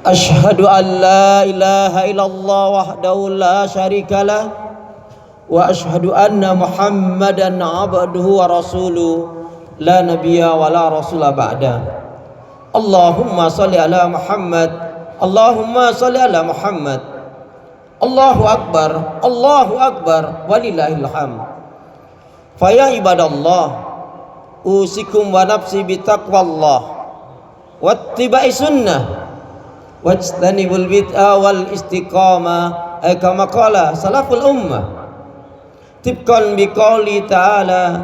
Asyhadu an la ilaha illallah wahdahu la syarikalah wa asyhadu anna Muhammadan abduhu wa rasuluh la nabiyya wa la rasula ba'da. Allahumma salli ala Muhammad, Allahumma salli ala Muhammad. Allahu akbar, Allahu akbar, walillahil hamd. Fa ya ibadallah, usikum wa nafsi bi taqwallah wattiba'i sunnah wajtanibul bid'ah wal istiqamah, kama qala salaful ummah. Tibqan biqauli ta'ala,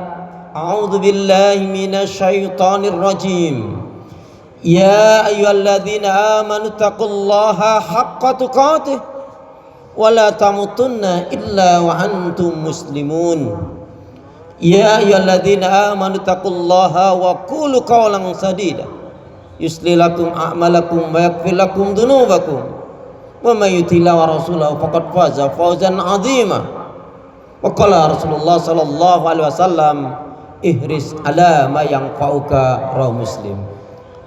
a'udzu billahi minasy syaithanir rajim. Ya ayyuhalladzina amanu taqullaha haqqa tuqatih wa la tamutunna illa wa antum muslimun. Ya ayyuhalladzina amanu taqullaha wa qulu qawlan sadida yuslih lakum a'malakum wa yaghfir lakum dzunubakum wa may yuti'illah wa rasulahu faqad faza fawzan 'azima. Wa qala Rasulullah sallallahu alaihi wasallam, ihris ala ma yanfa'uka, rawahu Muslim.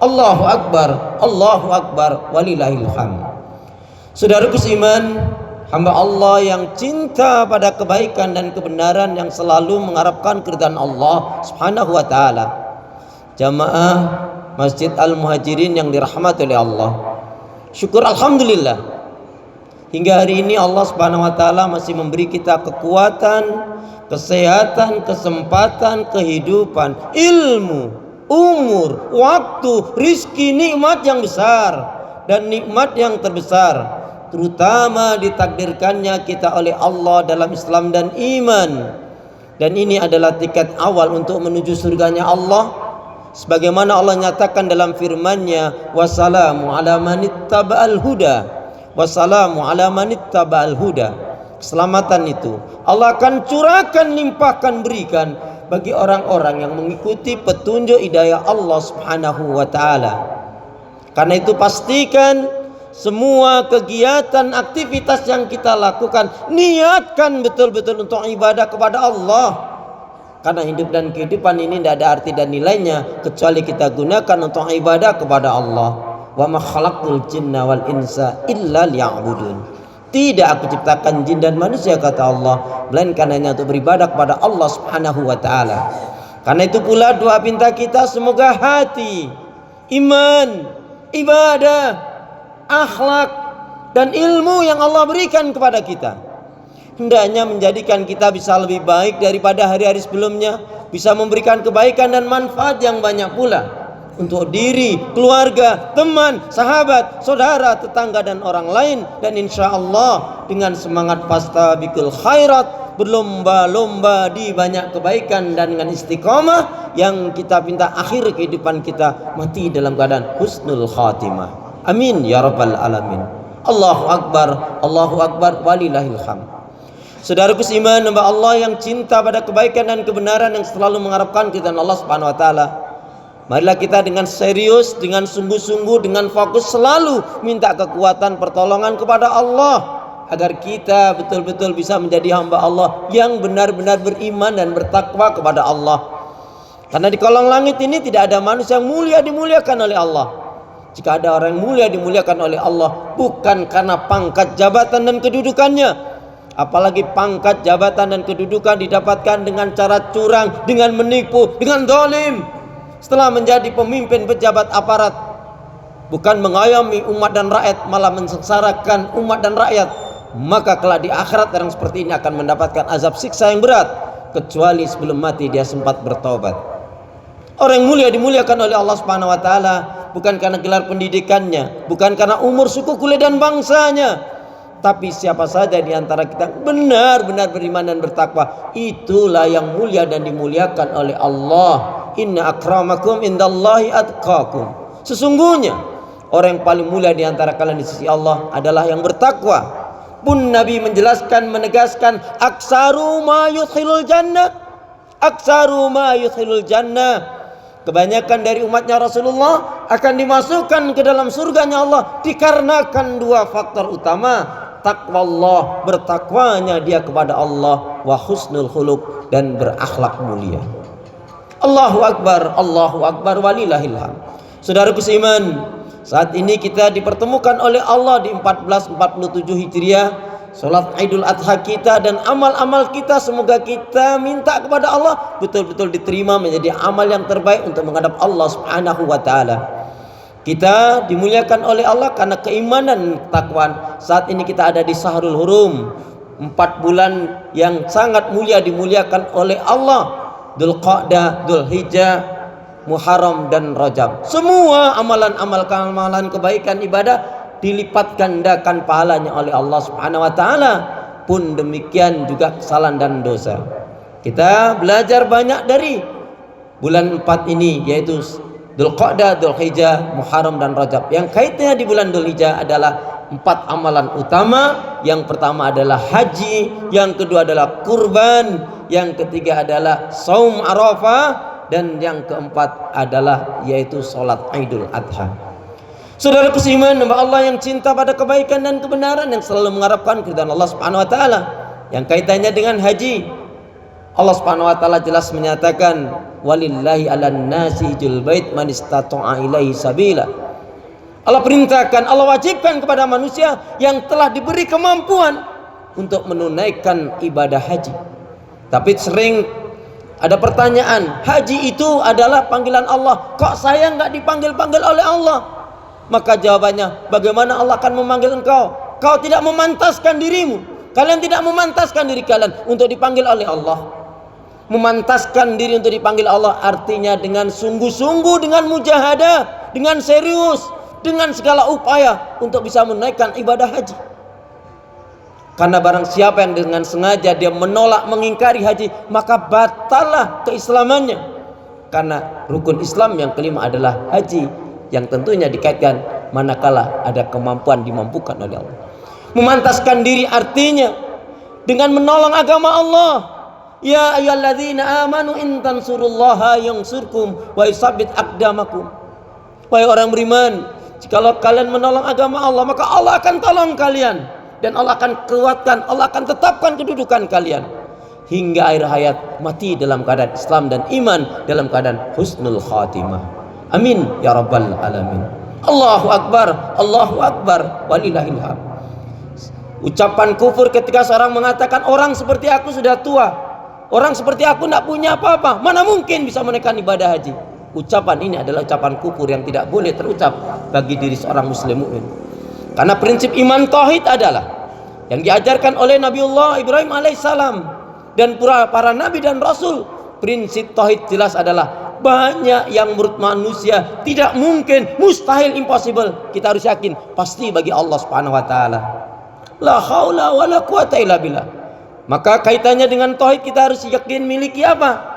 Allahu akbar, walillahil hamd. Saudaraku seiman, hamba Allah yang cinta pada kebaikan dan kebenaran, yang selalu mengharapkan keridhaan Allah Subhanahu wa taala. Jamaah Masjid Al-Muhajirin yang dirahmati oleh Allah. Syukur alhamdulillah, hingga hari ini Allah Subhanahu wa taala masih memberi kita kekuatan, kesehatan, kesempatan, kehidupan, ilmu, umur, waktu, rizki, nikmat yang besar dan nikmat yang terbesar, terutama ditakdirkannya kita oleh Allah dalam Islam dan iman. Dan ini adalah tiket awal untuk menuju surganya Allah, sebagaimana Allah nyatakan dalam firman-Nya, wassalamu ala manittaba'al huda, wassalamu ala manittaba'al huda. Keselamatan itu Allah akan curahkan, limpahkan, berikan bagi orang-orang yang mengikuti petunjuk hidayah Allah Subhanahu wa taala. Karena itu pastikan semua kegiatan, aktivitas yang kita lakukan, niatkan betul-betul untuk ibadah kepada Allah. Karena hidup dan kehidupan ini tidak ada arti dan nilainya kecuali kita gunakan untuk ibadah kepada Allah. Wa ma khalaqtul jinna wal insa illa liya'budun. Tidak aku ciptakan jin dan manusia, kata Allah, melainkan hanya untuk beribadah kepada Allah Subhanahu wa taala. Karena itu pula doa pinta kita, semoga hati, iman, ibadah, akhlak dan ilmu yang Allah berikan kepada kita hendaknya menjadikan kita bisa lebih baik daripada hari-hari sebelumnya, bisa memberikan kebaikan dan manfaat yang banyak pula untuk diri, keluarga, teman, sahabat, saudara, tetangga dan orang lain. Dan insya Allah dengan semangat fastabiqul khairat, berlomba-lomba di banyak kebaikan, dan dengan istiqamah yang kita pinta akhir kehidupan kita mati dalam keadaan husnul khatimah. Amin ya rabbal alamin. Allahu akbar, walillahil hamd. Saudaraku seiman, hamba Allah yang cinta pada kebaikan dan kebenaran, yang selalu mengharapkan keridhaan Allah Subhanahu wa taala, marilah kita dengan serius, dengan sungguh-sungguh, dengan fokus selalu minta kekuatan, pertolongan kepada Allah, agar kita betul-betul bisa menjadi hamba Allah yang benar-benar beriman dan bertakwa kepada Allah. Karena di kolong langit ini tidak ada manusia yang mulia dimuliakan oleh Allah. Jika ada orang yang mulia dimuliakan oleh Allah, bukan karena pangkat jabatan dan kedudukannya. Apalagi pangkat jabatan dan kedudukan didapatkan dengan cara curang, dengan menipu, dengan zalim. Setelah menjadi pemimpin pejabat aparat, bukan mengayomi umat dan rakyat, malah mensengsarakan umat dan rakyat, maka kelak di akhirat orang seperti ini akan mendapatkan azab siksa yang berat, kecuali sebelum mati dia sempat bertobat. Orang yang mulia dimuliakan oleh Allah Subhanahu wa taala bukan karena gelar pendidikannya, bukan karena umur, suku, kulit dan bangsanya, tapi siapa saja di antara kita benar-benar beriman dan bertakwa, itulah yang mulia dan dimuliakan oleh Allah. Inna akramakum indallahi atqakum. Sesungguhnya orang yang paling mulia di antara kalian di sisi Allah adalah yang bertakwa. Pun Nabi menjelaskan, menegaskan, aksaru ma yudkhilul jannah, aksaru ma yudkhilul jannah. Kebanyakan dari umatnya Rasulullah akan dimasukkan ke dalam surganya Allah dikarenakan dua faktor utama: takwa Allah, bertakwanya dia kepada Allah, wa husnul khuluq, dan berakhlak mulia. Allahu akbar, walillahil hamd. Saudaraku seiman, saat ini kita dipertemukan oleh Allah di 1447 Hijriah, sholat Idul Adha kita dan amal-amal kita, semoga kita minta kepada Allah betul-betul diterima menjadi amal yang terbaik untuk menghadap Allah Subhanahu wa taala. Kita dimuliakan oleh Allah karena keimanan dan ketakwaan. Saat ini kita ada di Syahrul Hurum, 4 bulan yang sangat mulia dimuliakan oleh Allah, Dzulqa'dah, Dzulhijjah, Muharram dan Rajab. Semua amalan kebaikan ibadah dilipat gandakan pahalanya oleh Allah Subhanahu wa taala. Pun demikian juga kesalahan dan dosa. Kita belajar banyak dari bulan 4 ini, yaitu Dzulqa'dah, Dzulhijjah, Muharram dan Rajab. Yang kaitannya di bulan Dzulhijjah adalah 4 amalan utama. Yang pertama adalah haji, yang kedua adalah kurban, yang ketiga adalah saum Arafah, dan yang keempat adalah yaitu salat Idul Adha. Saudara seiman, hamba Allah yang cinta pada kebaikan dan kebenaran, yang selalu mengharapkan keridhaan Allah Subhanahu wa taala. Yang kaitannya dengan haji, Allah Subhanahu wa taala jelas menyatakan, walillahi 'alan nasi hijjul bait man istata'a ilaihi sabila. Allah perintahkan, Allah wajibkan kepada manusia yang telah diberi kemampuan untuk menunaikan ibadah haji. Tapi sering ada pertanyaan, haji itu adalah panggilan Allah, kok saya nggak dipanggil-panggil oleh Allah? Maka jawabannya, bagaimana Allah akan memanggil engkau? Kau tidak memantaskan dirimu. Kalian tidak memantaskan diri kalian untuk dipanggil oleh Allah. Memantaskan diri untuk dipanggil Allah artinya dengan sungguh-sungguh, dengan mujahadah, dengan serius, dengan segala upaya untuk bisa menaikkan ibadah haji. Karena barang siapa yang dengan sengaja dia menolak, mengingkari haji, maka batallah keislamannya. Karena rukun Islam yang kelima adalah haji, yang tentunya dikaitkan manakala ada kemampuan dimampukan oleh Allah. Memantaskan diri artinya dengan menolong agama Allah. Ya ayyuhalladzina amanu in tansurullaha yansurkum wa yusabbit aqdamakum. Wahai orang beriman, jikalau kalian menolong agama Allah, maka Allah akan tolong kalian dan Allah akan kuatkan, Allah akan tetapkan kedudukan kalian hingga akhir hayat, mati dalam keadaan Islam dan iman, dalam keadaan husnul khatimah. Amin ya rabbal alamin. Allahu akbar, Allahu akbar, walillahil hamd. Ucapan kufur ketika seorang mengatakan orang seperti aku sudah tua, orang seperti aku tidak punya apa-apa, mana mungkin bisa menaikkan ibadah haji. Ucapan ini adalah ucapan kufur yang tidak boleh terucap bagi diri seorang muslim mukmin. Karena prinsip iman tauhid adalah yang diajarkan oleh Nabiullah Ibrahim alaihissalam dan para nabi dan rasul. Prinsip tauhid jelas adalah banyak yang menurut manusia tidak mungkin, mustahil, impossible, kita harus yakin pasti bagi Allah Subhanahu wa taala. La haula wala quwata illa billah. Maka kaitannya dengan tauhid kita harus yakin miliki apa?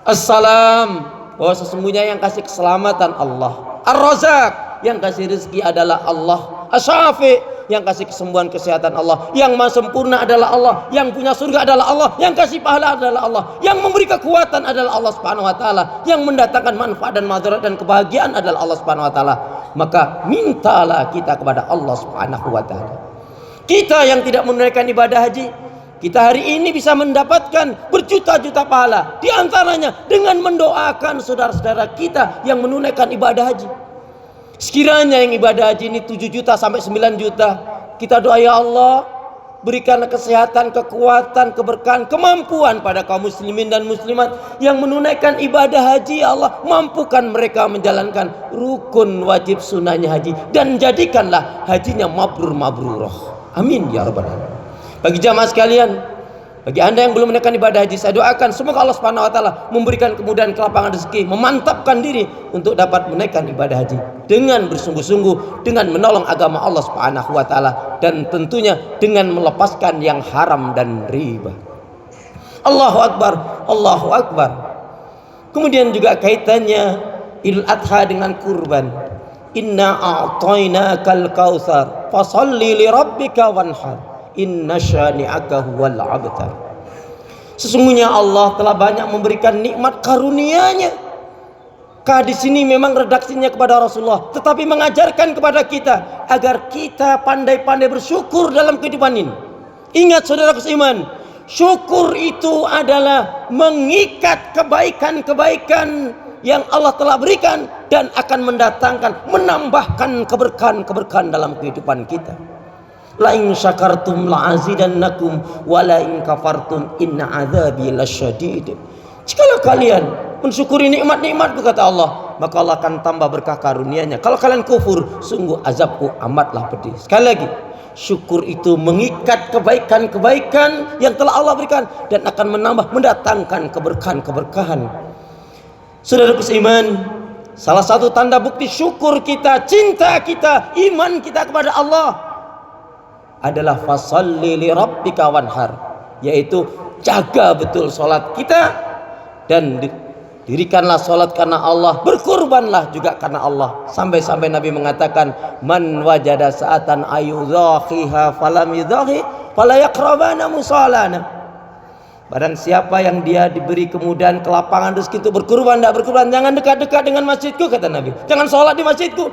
Assalam, bahwa sesungguhnya yang kasih keselamatan Allah. Ar-Razzaq, yang kasih rezeki adalah Allah. Asy-Syafi', yang kasih kesembuhan kesehatan Allah. Yang maha sempurna adalah Allah. Yang punya surga adalah Allah. Yang kasih pahala adalah Allah. Yang memberi kekuatan adalah Allah Subhanahu wa taala. Yang mendatangkan manfaat dan madarat dan kebahagiaan adalah Allah Subhanahu wa taala. Maka mintalah kita kepada Allah Subhanahu wa taala. Kita yang tidak menunaikan ibadah haji, kita hari ini bisa mendapatkan berjuta-juta pahala. Di antaranya dengan mendoakan saudara-saudara kita yang menunaikan ibadah haji. Sekiranya yang ibadah haji ini 7 juta sampai 9 juta, kita doa, ya Allah, berikanlah kesehatan, kekuatan, keberkahan, kemampuan pada kaum muslimin dan muslimat yang menunaikan ibadah haji. Ya Allah, mampukan mereka menjalankan rukun wajib sunnahnya haji dan jadikanlah hajinya mabrur-mabruroh. Amin ya rabbal alamin. Bagi jamaah sekalian, bagi anda yang belum menunaikan ibadah haji, saya doakan semoga Allah Subhanahu wa taala memberikan kemudahan, kelapangan rezeki, memantapkan diri untuk dapat menunaikan ibadah haji dengan bersungguh-sungguh, dengan menolong agama Allah Subhanahu wa taala, dan tentunya dengan melepaskan yang haram dan riba. Allahu akbar, Allahu akbar. Kemudian juga kaitannya Idul Adha dengan kurban. Inna a'tainakal kautsar fasholli li rabbika wanhar inna syani'aka huwal abtar. Sesungguhnya Allah telah banyak memberikan nikmat karunia-Nya. Di sini memang redaksinya kepada Rasulullah, tetapi mengajarkan kepada kita agar kita pandai-pandai bersyukur dalam kehidupan ini. Ingat saudara seiman, syukur itu adalah mengikat kebaikan-kebaikan yang Allah telah berikan dan akan mendatangkan, menambahkan keberkahan-keberkahan dalam kehidupan kita. La in syakartum la azidannakum wa la in kafartum inna adzabi lasyadid. Jikalau kalian mensyukuri nikmat-nikmatku, kata Allah, maka Allah akan tambah berkah karunia-Nya. Kalau kalian kufur, sungguh azabku amatlah pedih. Sekali lagi, syukur itu mengikat kebaikan-kebaikan yang telah Allah berikan dan akan mendatangkan keberkahan-keberkahan. Saudaraku seiman, salah satu tanda bukti syukur kita, cinta kita, iman kita kepada Allah adalah fasalli li rabbika wanhar, yaitu jaga betul salat kita dan dirikanlah salat karena Allah, berkurbanlah juga karena Allah. Sampai-sampai Nabi mengatakan, man wajada sa'atan ayudhahiha falam yudhahi fala yaqrabana musallana. Barang siapa yang dia diberi kemudahan kelapangan rezeki itu berkurban, tidak berkurban, jangan dekat-dekat dengan masjidku, kata Nabi. Jangan sholat di masjidku.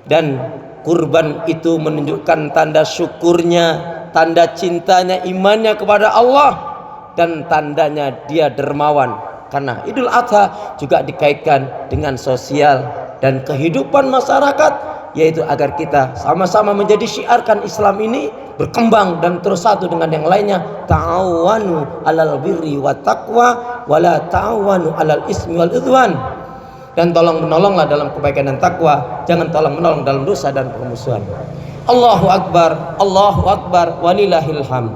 Dan kurban itu menunjukkan tanda syukurnya, tanda cintanya, imannya kepada Allah, dan tandanya dia dermawan. Karena Idul Adha juga dikaitkan dengan sosial dan kehidupan masyarakat, yaitu agar kita sama-sama menjadi syiarkan Islam ini berkembang dan terus satu dengan yang lainnya. Ta'awanu 'alal birri wat taqwa wa la ta'awanu 'alal ismi wal udwan. Dan tolong menolonglah dalam kebaikan dan takwa, jangan tolong menolong dalam dosa dan permusuhan. Allahu akbar, walillahil hamd.